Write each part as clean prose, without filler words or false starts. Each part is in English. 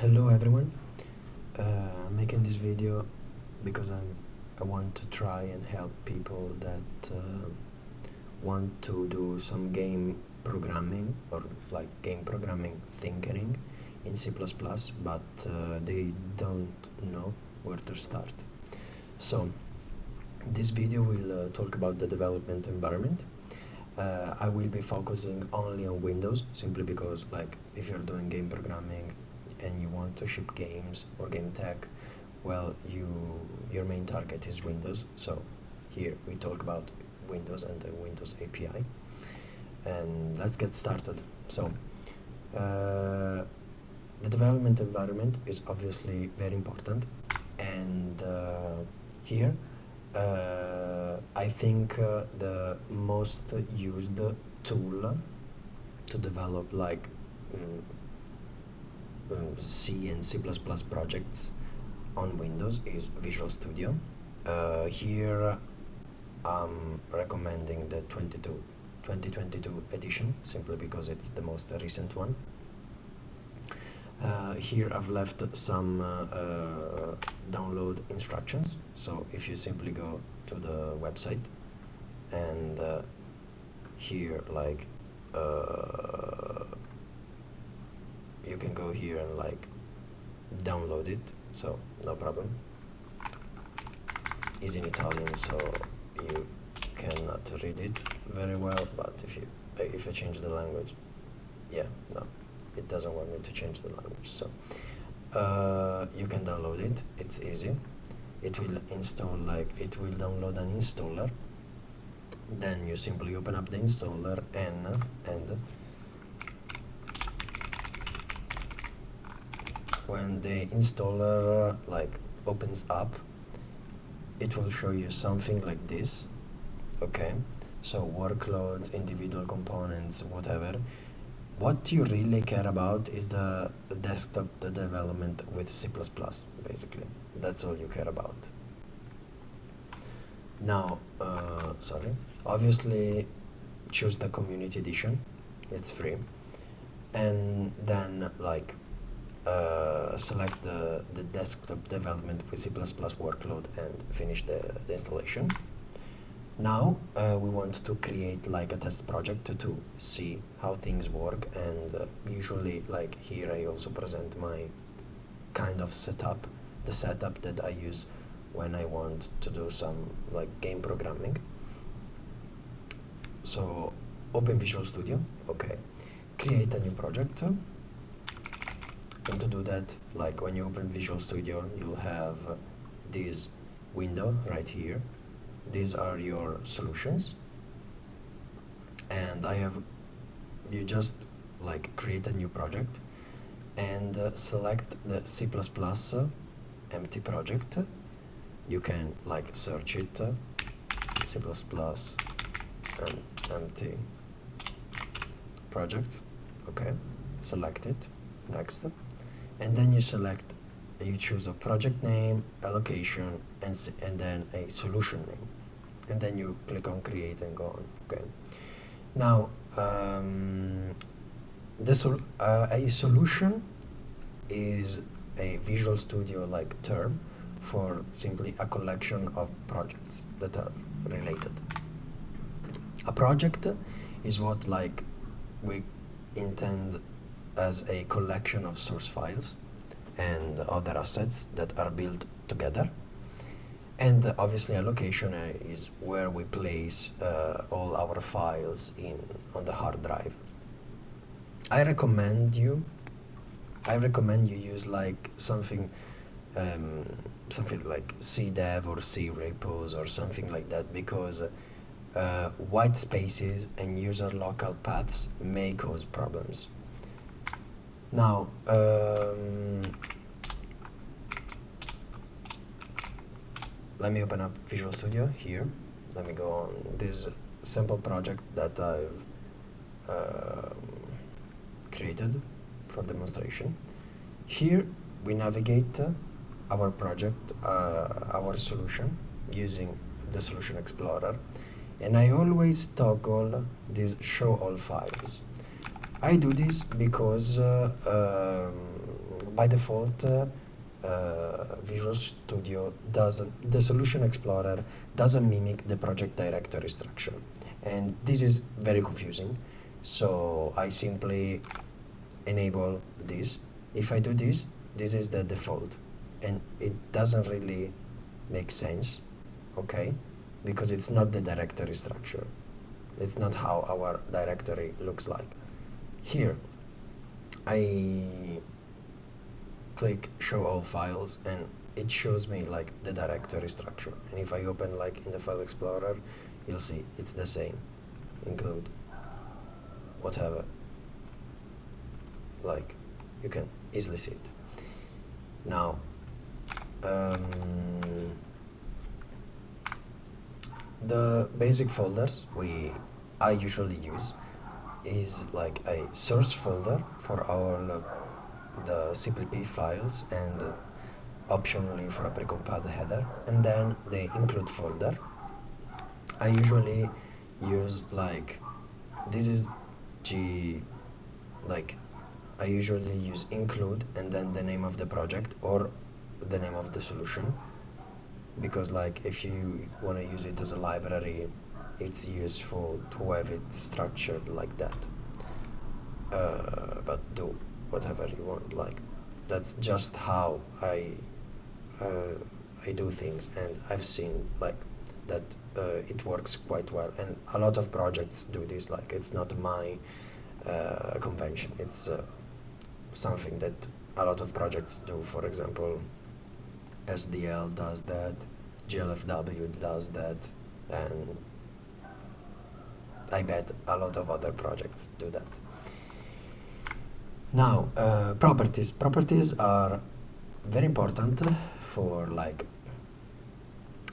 Hello everyone. I'm making this video because I want to try and help people that want to do some game programming or like game programming thinking in C++, but they don't know where to start. So this video will talk about the development environment. I will be focusing only on Windows, simply because like if you're doing game programming and you want to ship games or game tech, well, your main target is Windows. So here we talk about Windows and the Windows API, and let's get started. So the development environment is obviously very important, and here I think the most used tool to develop like C and C++ projects on Windows is Visual Studio. Here I'm recommending the 2022 edition, simply because it's the most recent one. Here I've left some download instructions, so if you simply go to the website and here like you can go here and like download it, so no problem. It's in Italian, so you cannot read it very well, but if I change the language, yeah, no, it doesn't want me to change the language. So you can download it, it's easy. It will install, like it will download an installer, then you simply open up the installer and when the installer like opens up, it will show you something like this. Okay, so workloads, individual components, whatever. What you really care about is the desktop development with C++, basically. That's all you care about. Now, obviously choose the community edition, it's free, and then like select the desktop development with C++ workload and finish the installation. Now we want to create like a test project to see how things work, and usually like here I also present my kind of setup, the setup that I use when I want to do some like game programming. So open Visual Studio, okay, create a new project, and to do that, like when you open Visual Studio, you'll have this window right here. These are your solutions, and you just like create a new project and select the C++ empty project. You can like search it, C++ and empty project, okay, select it, next, and then you choose a project name, a location, and then a solution name, and then you click on create and go on. Okay, now a solution is a Visual Studio like term for simply a collection of projects that are related. A project is what like we intend as a collection of source files and other assets that are built together, and obviously a location is where we place all our files on the hard drive. I recommend you use like something like cdev or crepos or something like that, because white spaces and user local paths may cause problems. Now let me open up Visual Studio here. Let me go on this simple project that I've created for demonstration. Here we navigate our project, our solution, using the Solution Explorer, and I always toggle this Show All Files. I do this because by default, Visual Studio doesn't, the Solution Explorer doesn't mimic the project directory structure. And this is very confusing. So I simply enable this. If I do this, this is the default. And it doesn't really make sense, okay? Because it's not the directory structure. It's not how our directory looks like. Here, I click show all files and it shows me like the directory structure. And if I open like in the file explorer, you'll see it's the same. Include whatever. Like you can easily see it. Now, the basic folders I usually use is like a source folder for all the CPP files and optionally for a precompiled header, and then the include folder. I usually use like this is I usually use include and then the name of the project or the name of the solution, because like if you want to use it as a library, it's useful to have it structured like that. But do whatever you want, like that's just how I do things, and I've seen like that it works quite well, and a lot of projects do this. Like it's not my convention, it's something that a lot of projects do. For example, SDL does that, GLFW does that, and I bet a lot of other projects do that. Now, properties. Properties are very important for like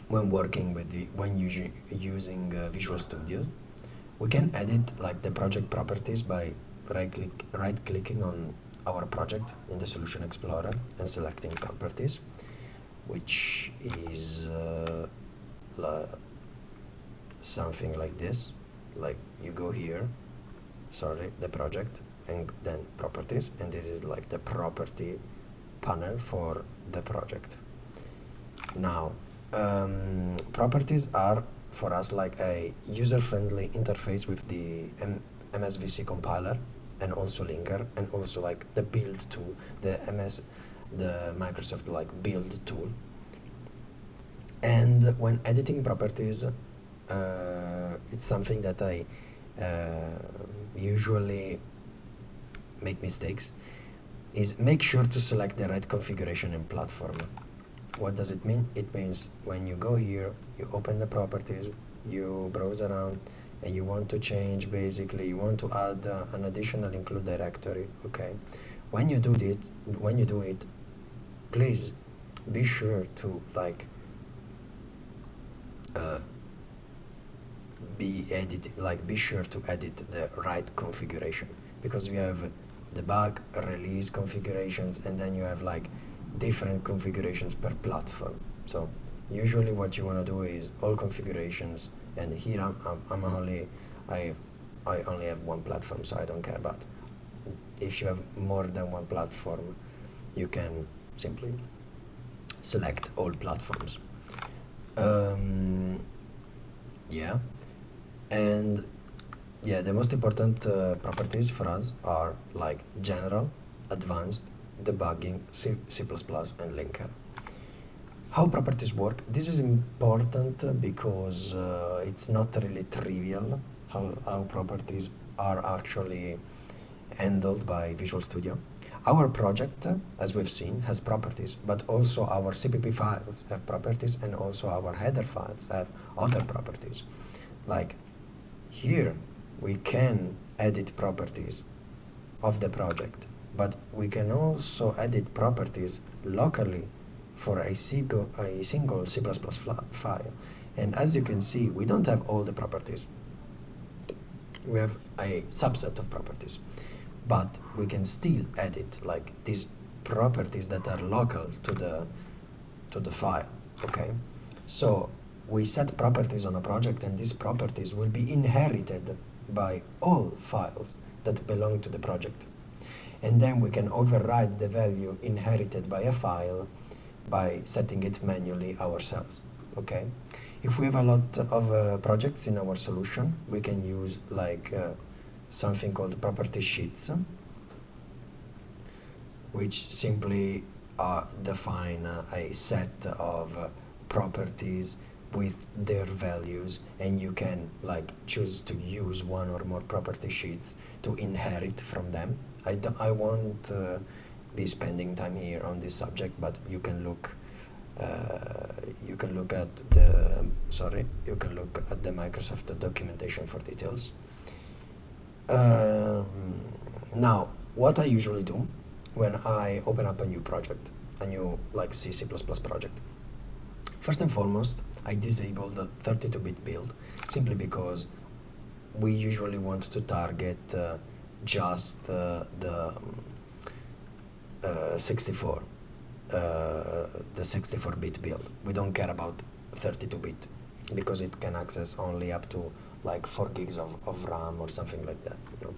when working with using Visual Studio. We can edit like the project properties by right clicking on our project in the Solution Explorer and selecting properties, which is something like this. Like you go here, the project, and then properties, and this is like the property panel for the project. Now, properties are for us like a user-friendly interface with the MSVC compiler and also linker, and also like the build tool, the Microsoft like build tool. And when editing properties, it's something that I usually make mistakes, is make sure to select the right configuration and platform. What does it mean? It means when you go here, you open the properties, you browse around, and you want to change, basically you want to add an additional include directory, okay? When you do it, please be sure to like be sure to edit the right configuration, because we have debug, release configurations, and then you have like different configurations per platform. So usually what you want to do is all configurations, and here I only have one platform, so I don't care. But if you have more than one platform, you can simply select all platforms. Yeah, and yeah, the most important properties for us are like general, advanced, debugging, C++, and linker. How properties work? This is important because it's not really trivial how properties are actually handled by Visual Studio. Our project, as we've seen, has properties, but also our CPP files have properties, and also our header files have other properties. Like here, we can edit properties of the project, but we can also edit properties locally for a single C++ file. And as you can see, we don't have all the properties. We have a subset of properties, but we can still edit like these properties that are local to the file, okay? So we set properties on a project, and these properties will be inherited by all files that belong to the project. and then we can override the value inherited by a file by setting it manually ourselves. Okay, if we have a lot of projects in our solution, we can use like something called property sheets, which simply define a set of properties with their values, and you can like choose to use one or more property sheets to inherit from them. I won't be spending time here on this subject, but you can look at the Microsoft documentation for details. Now, what I usually do when I open up a new project, a new like C++ project, first and foremost, I disable the 32-bit build, simply because we usually want to target just the 64-bit build. We don't care about 32-bit because it can access only up to like 4 gigs of RAM or something like that, you know.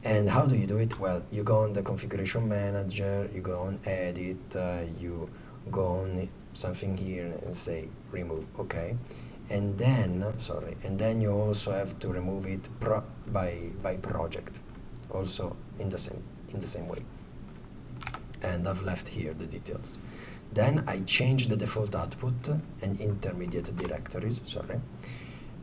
And how do you do it? Well, you go on the configuration manager, you go on edit, you go on something here and say remove, okay, and then you also have to remove it by project, also in the same way. And I've left here the details. Then I change the default output and intermediate directories.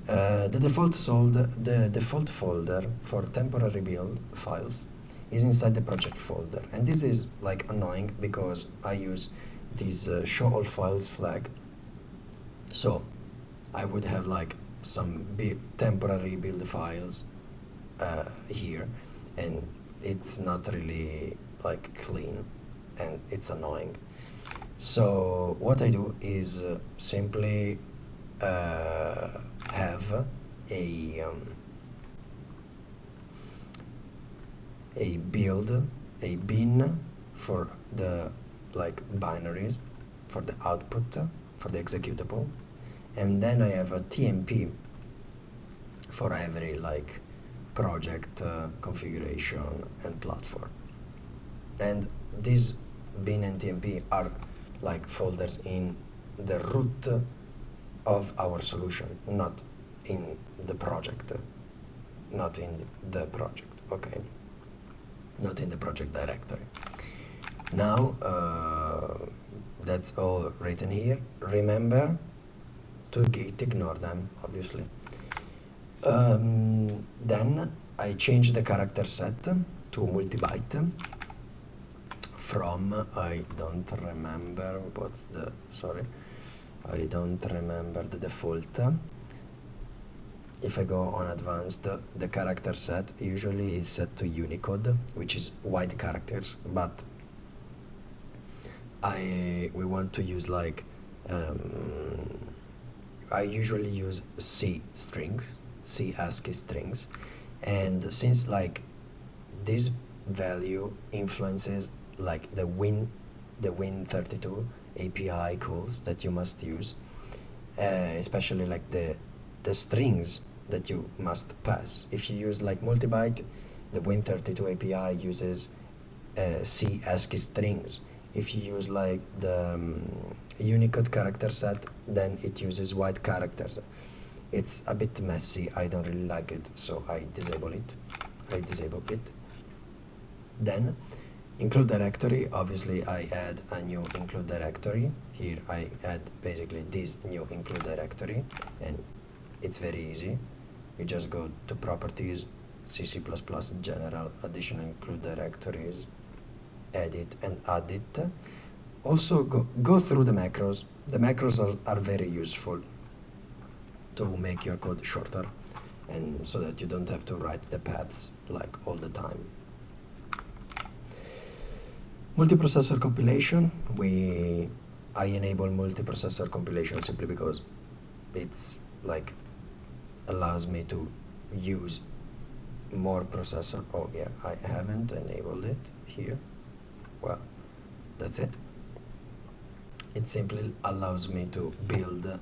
The default folder for temporary build files is inside the project folder, and this is like annoying because I use this show all files flag. So I would have like some temporary build files here, and it's not really like clean, and it's annoying. So what I do is simply have a bin for the like binaries, for the output, for the executable, and then I have a TMP for every like project configuration and platform. And these bin and TMP are like folders in the root of our solution, not in the project, okay, not in the project directory. Now that's all written here. Remember to ignore them, obviously. Then I change the character set to multibyte from, I don't remember the default. If I go on advanced, the character set usually is set to Unicode, which is wide characters, but we want to use like I usually use C ASCII strings, and since like this value influences like the Win32 API calls that you must use, especially like the strings that you must pass. If you use like multibyte, the Win32 API uses C ASCII strings. If you use like the Unicode character set, then it uses wide characters. It's a bit messy, I don't really like it, so I disabled it. Then include directory, obviously I add a new include directory. Here I add basically this new include directory, and it's very easy. You just go to properties, C++ general, additional include directories, edit and add it. Also go through the macros. The macros are very useful to make your code shorter, and so that you don't have to write the paths like all the time. Multiprocessor compilation, I enable multiprocessor compilation simply because it's like allows me to use more processor. Oh yeah, I haven't enabled it here. Well, that's it. It simply allows me to build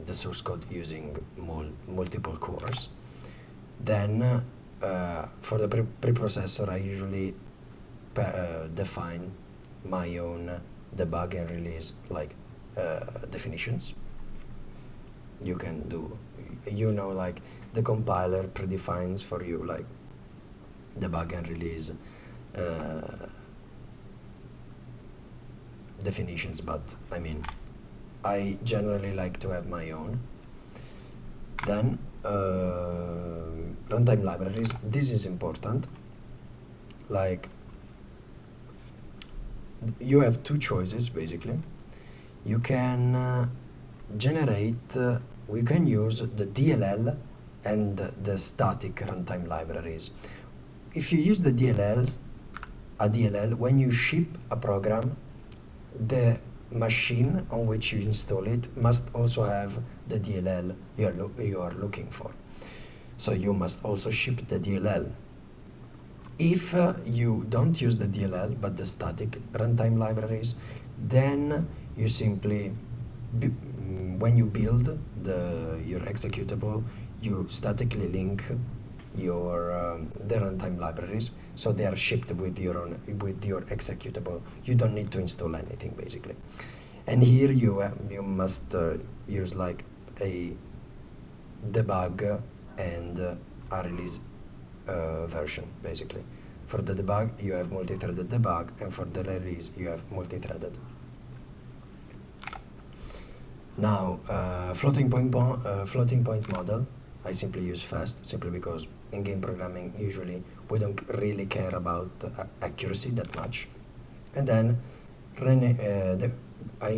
the source code using multiple cores. Then for the preprocessor, I usually define my own debug and release like definitions. You can do, like the compiler predefines for you like debug and release definitions, but I mean, I generally like to have my own. Then runtime libraries, this is important. Like, you have two choices basically. You can generate, we can use the DLL and the static runtime libraries. If you use the a DLL, when you ship a program, the machine on which you install it must also have the DLL you are looking for. So you must also ship the DLL. If you don't use the DLL but the static runtime libraries, then you simply, when you build your executable, you statically link your the runtime libraries, so they are shipped with your executable. You don't need to install anything basically. And here you must use like a debug and a release version basically. For the debug you have multi-threaded debug, and for the release you have multi-threaded. Now floating point model, I simply use fast, simply because in game programming usually we don't really care about accuracy that much. And then I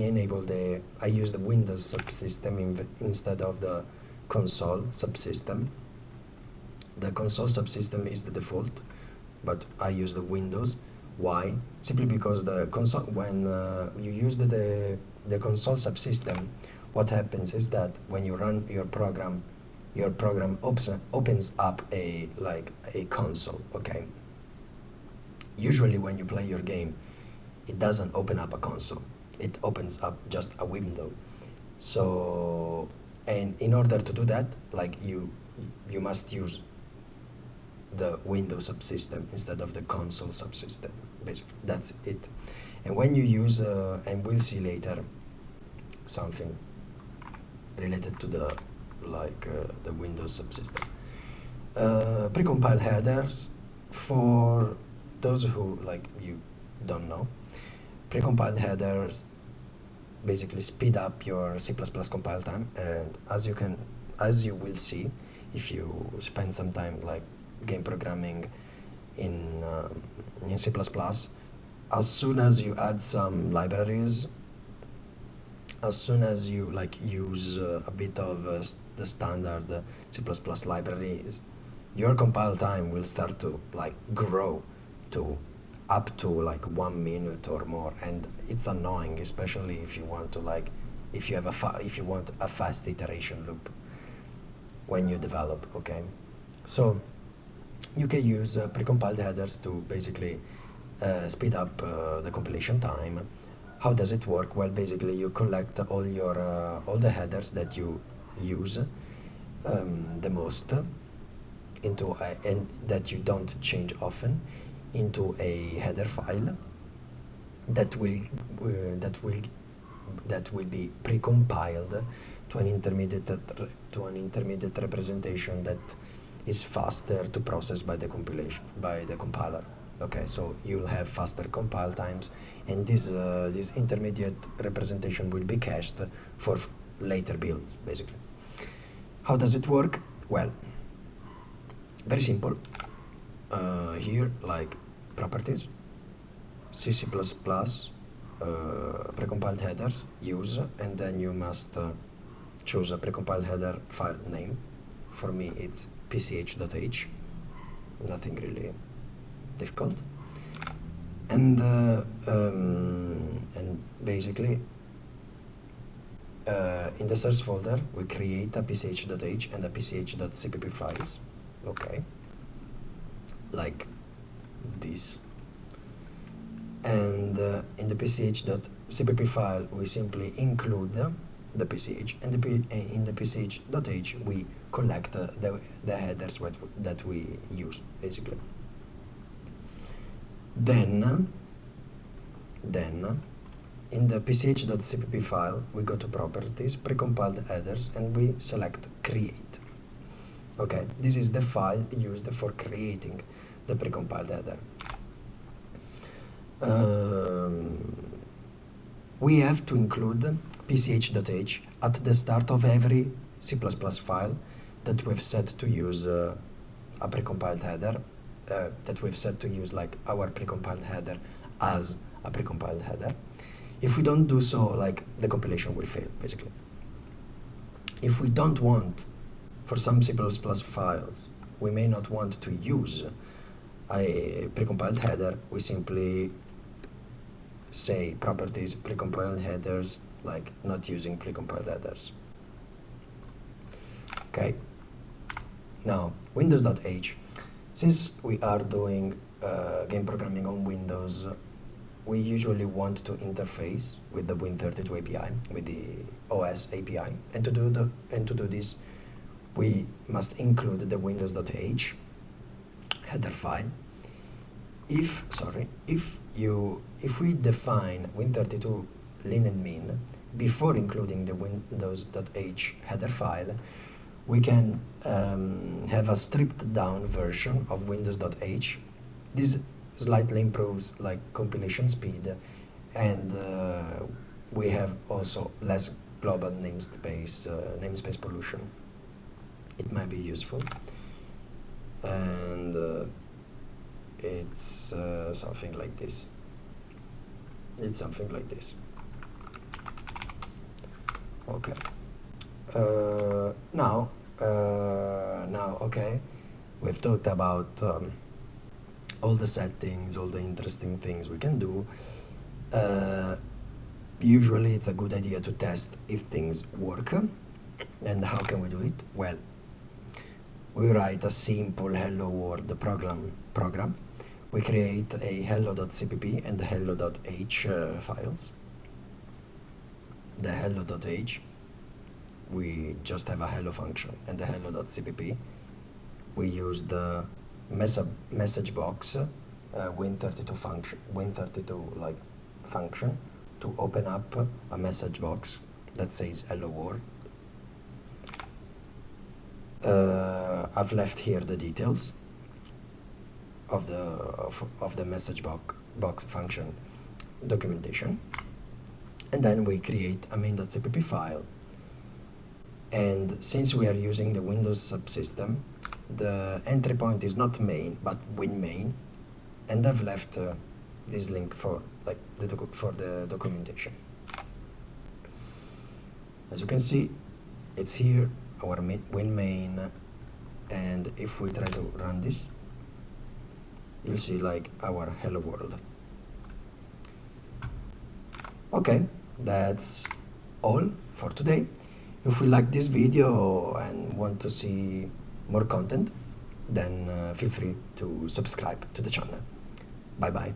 use the Windows subsystem instead of the console subsystem. The console subsystem is the default, but I use the Windows. Why? Simply because the console, when you use the console subsystem, what happens is that when you run your program opens up a console. Okay. Usually when you play your game, it doesn't open up a console. It opens up just a window. So, and in order to do that, like you must use the Windows subsystem instead of the console subsystem. Basically, that's it. And when you use, and we'll see later, something related to the Windows subsystem. Precompile headers, for those who you don't know, precompiled headers basically speed up your C++ compile time, and as you will see if you spend some time game programming in C++, as soon as you add some libraries, as soon as you use a bit of the standard C++ libraries, your compile time will start to grow to up to 1 minute or more, and it's annoying, especially if you want to if you want a fast iteration loop when you develop. Okay, so you can use precompiled headers to basically speed up the compilation time. How does it work? Well, basically you collect all the headers that you use the most into and that you don't change often, into a header file that will be precompiled to an intermediate representation that is faster to process by the compiler. Okay, so you'll have faster compile times, and this intermediate representation will be cached for later builds, basically. How does it work? Well, very simple. Here, properties, C++, precompiled headers, use, and then you must choose a precompiled header file name. For me, it's pch.h. Nothing really difficult. And basically, in the source folder, we create a pch.h and a pch.cpp files. Okay, like this. And in the pch.cpp file, we simply include the PCH, and in the PCH.h we collect the headers that we use, basically. Then in the pch.cpp file we go to properties, precompiled headers, and we select create. Okay, this is the file used for creating the precompiled header. We have to include pch.h at the start of every C++ file that we've set to use a precompiled header, that we've set to use like our precompiled header as a precompiled header. If we don't do so, like, the compilation will fail, basically. If we don't want, for some C++ files, we may not want to use a precompiled header, we simply say properties, precompiled headers, like not using precompiled headers. Okay. Now, Windows.h. Since we are doing game programming on Windows, we usually want to interface with the Win32 API, with the OS API, and to do this, we must include the Windows.h header file. If we define Win32 lin and min before including the Windows.h header file, we can have a stripped down version of Windows.h. This slightly improves like compilation speed, and we have also less global namespace pollution. It might be useful, and it's something like this. It's something like this. Okay. Now, okay, we've talked about all the settings, all the interesting things we can do. Usually it's a good idea to test if things work. And how can we do it? Well, we write a simple hello world program. We create a hello.cpp and the hello.h files. The hello.h, we just have a hello function, and the hello.cpp, we use the message box Win32 function to open up a message box that says hello world. I've left here the details of the message box function documentation, and then we create a main.cpp file. And since we are using the Windows subsystem, the entry point is not main but winmain, and I've left this link for the documentation. As you can see, it's here, our winmain, and if we try to run this, you'll see like our hello world. Okay, that's all for today. If you like this video and want to see more content, then feel free to subscribe to the channel. Bye bye.